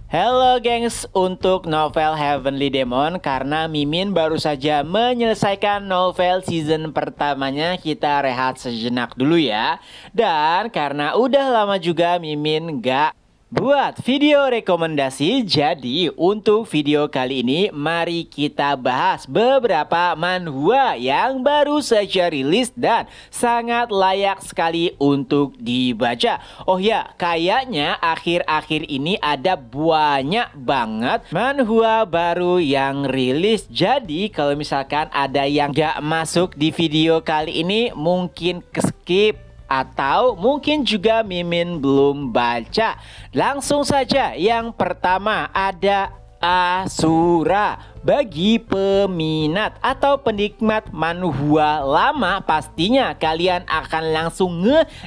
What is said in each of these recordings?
Halo gengs, untuk novel Heavenly Demon, karena Mimin baru saja menyelesaikan novel season pertamanya, kita rehat sejenak dulu ya. Dan karena udah lama juga Mimin gak buat video rekomendasi, jadi untuk video kali ini mari kita bahas beberapa manhwa yang baru saja rilis dan sangat layak sekali untuk dibaca. Oh ya, kayaknya akhir-akhir ini ada banyak banget manhwa baru yang rilis. Jadi kalau misalkan ada yang gak masuk di video kali ini, mungkin keskip atau mungkin juga Mimin belum baca. Langsung saja, yang pertama ada Asura. Bagi peminat atau penikmat manhwa lama, pastinya kalian akan langsung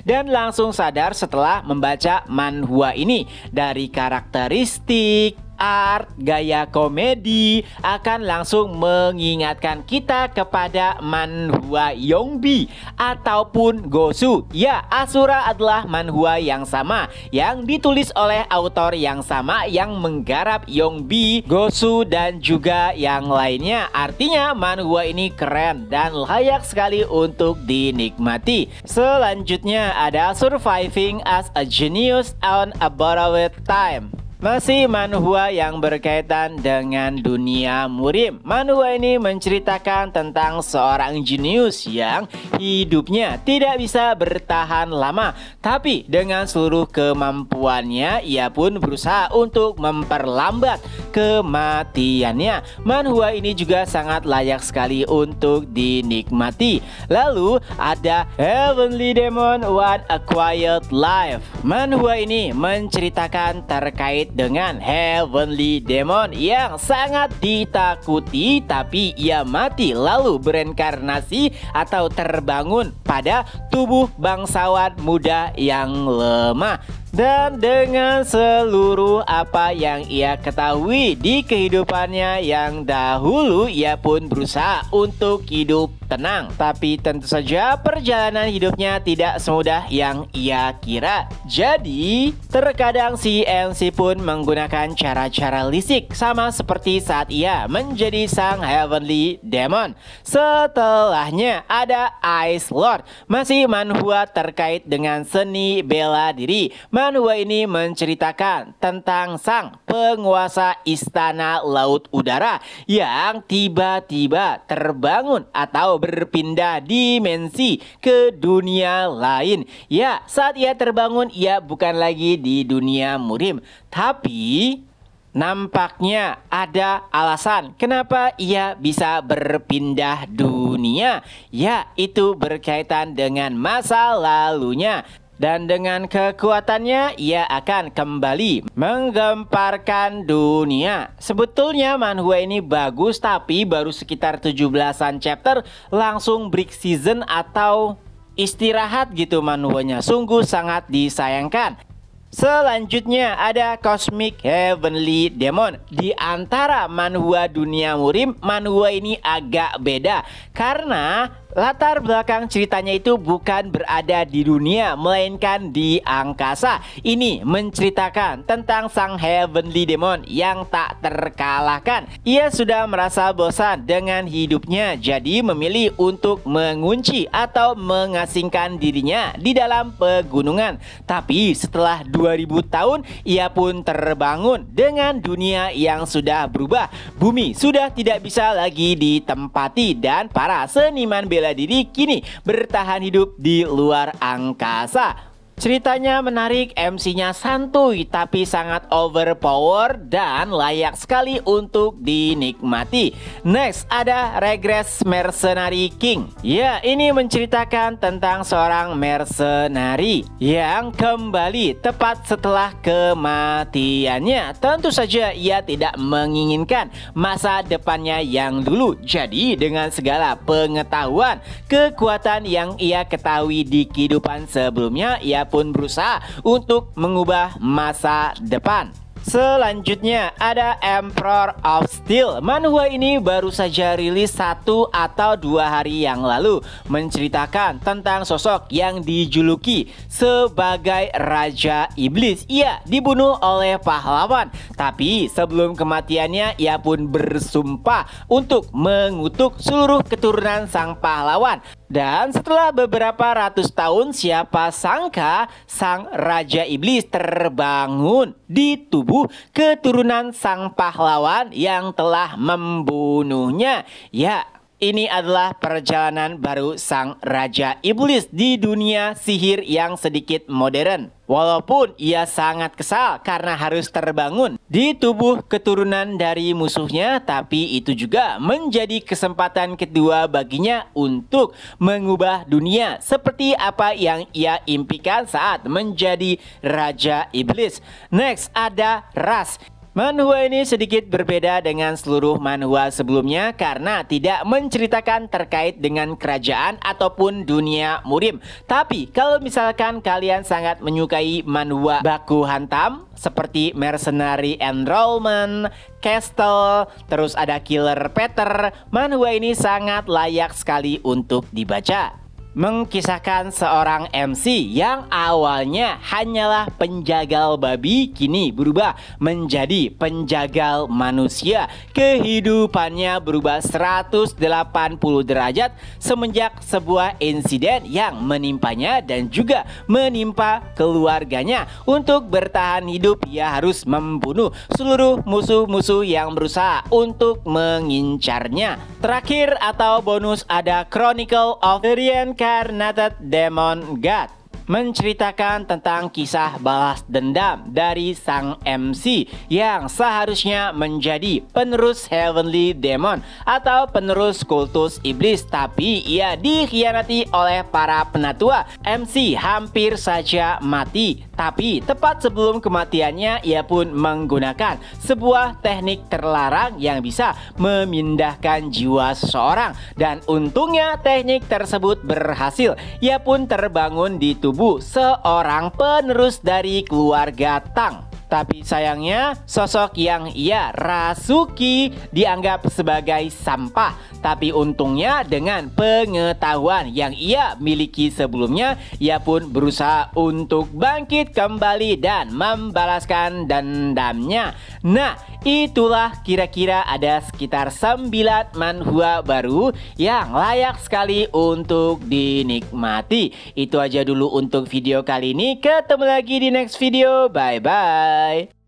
dan langsung sadar setelah membaca manhwa ini. Dari karakteristik, art, gaya komedi akan langsung mengingatkan kita kepada manhwa Yongbi ataupun Gosu. Ya, Asura adalah manhwa yang sama, yang ditulis oleh autor yang sama, yang menggarap Yongbi, Gosu, dan juga yang lainnya. Artinya manhwa ini keren dan layak sekali untuk dinikmati. Selanjutnya ada Surviving as a Genius on a Borrowed Time. Masih manhwa yang berkaitan dengan dunia murim. Manhwa ini menceritakan tentang seorang jenius yang hidupnya tidak bisa bertahan lama, tapi dengan seluruh kemampuannya ia pun berusaha untuk memperlambat kematiannya. Manhwa ini juga sangat layak sekali untuk dinikmati. Lalu ada Heavenly Demon What a Quiet Life. Manhwa ini menceritakan terkait dengan Heavenly Demon yang sangat ditakuti, tapi ia mati lalu bereinkarnasi atau terbangun pada tubuh bangsawan muda yang lemah. Dan dengan seluruh apa yang ia ketahui di kehidupannya yang dahulu, ia pun berusaha untuk hidup tenang. Tapi tentu saja perjalanan hidupnya tidak semudah yang ia kira. Jadi terkadang si MC pun menggunakan cara-cara lisik, sama seperti saat ia menjadi sang Heavenly Demon. Setelahnya ada Ice Lord, masih manhwa terkait dengan seni bela diri. Manhwa ini menceritakan tentang sang penguasa istana laut udara yang tiba-tiba terbangun atau berpindah dimensi ke dunia lain. Ya, saat ia terbangun, ia bukan lagi di dunia murim, tapi nampaknya ada alasan kenapa ia bisa berpindah dunia. Ya, itu berkaitan dengan masa lalunya. Dan dengan kekuatannya ia akan kembali menggemparkan dunia. Sebetulnya manhwa ini bagus, tapi baru sekitar 17-an chapter langsung break season atau istirahat gitu manhwanya. Sungguh sangat disayangkan. Selanjutnya ada Cosmic Heavenly Demon. Di antara manhwa dunia murim, manhwa ini agak beda karena latar belakang ceritanya itu bukan berada di dunia, melainkan di angkasa. Ini menceritakan tentang sang Heavenly Demon yang tak terkalahkan. Ia sudah merasa bosan dengan hidupnya, jadi memilih untuk mengunci atau mengasingkan dirinya di dalam pegunungan. Tapi setelah 2000 tahun, ia pun terbangun dengan dunia yang sudah berubah. Bumi sudah tidak bisa lagi ditempati dan para seniman bela diri kini bertahan hidup di luar angkasa. Ceritanya menarik, MC-nya santuy tapi sangat overpower dan layak sekali untuk dinikmati. Next ada Regress Mercenary King. Ya, ini menceritakan tentang seorang mercenary yang kembali tepat setelah kematiannya. Tentu saja ia tidak menginginkan masa depannya yang dulu. Jadi dengan segala pengetahuan, kekuatan yang ia ketahui di kehidupan sebelumnya, ia pun berusaha untuk mengubah masa depan. Selanjutnya ada Emperor of Steel. Manhwa ini baru saja rilis 1 atau 2 hari yang lalu, menceritakan tentang sosok yang dijuluki sebagai Raja Iblis. Ia dibunuh oleh pahlawan, tapi sebelum kematiannya ia pun bersumpah untuk mengutuk seluruh keturunan sang pahlawan. Dan setelah beberapa ratus tahun, siapa sangka sang Raja Iblis terbangun di tubuh keturunan sang pahlawan yang telah membunuhnya. Ya, ini adalah perjalanan baru sang Raja Iblis di dunia sihir yang sedikit modern. Walaupun ia sangat kesal karena harus terbangun di tubuh keturunan dari musuhnya, tapi itu juga menjadi kesempatan kedua baginya untuk mengubah dunia seperti apa yang ia impikan saat menjadi Raja Iblis. Next ada Ras. Manhwa ini sedikit berbeda dengan seluruh manhwa sebelumnya karena tidak menceritakan terkait dengan kerajaan ataupun dunia murim. Tapi kalau misalkan kalian sangat menyukai manhwa baku hantam seperti Mercenary Enrollment, Castle, terus ada Killer Peter, manhwa ini sangat layak sekali untuk dibaca. Mengkisahkan seorang MC yang awalnya hanyalah penjagal babi, kini berubah menjadi penjagal manusia. Kehidupannya berubah 180 derajat semenjak sebuah insiden yang menimpanya dan juga menimpa keluarganya. Untuk bertahan hidup, ia harus membunuh seluruh musuh-musuh yang berusaha untuk mengincarnya. Terakhir atau bonus ada Chronicle of the Reincarnated Demon God, menceritakan tentang kisah balas dendam dari sang MC yang seharusnya menjadi penerus Heavenly Demon atau penerus kultus iblis, tapi ia dikhianati oleh para penatua. MC hampir saja mati, tapi tepat sebelum kematiannya ia pun menggunakan sebuah teknik terlarang yang bisa memindahkan jiwa seseorang, dan untungnya teknik tersebut berhasil. Ia pun terbangun di tubuh seorang penerus dari keluarga Tang. Tapi sayangnya sosok yang ia rasuki dianggap sebagai sampah. Tapi untungnya dengan pengetahuan yang ia miliki sebelumnya, ia pun berusaha untuk bangkit kembali dan membalaskan dendamnya. Nah, itulah kira-kira ada sekitar 9 manhwa baru yang layak sekali untuk dinikmati. Itu aja dulu untuk video kali ini. Ketemu lagi di next video. Bye-bye.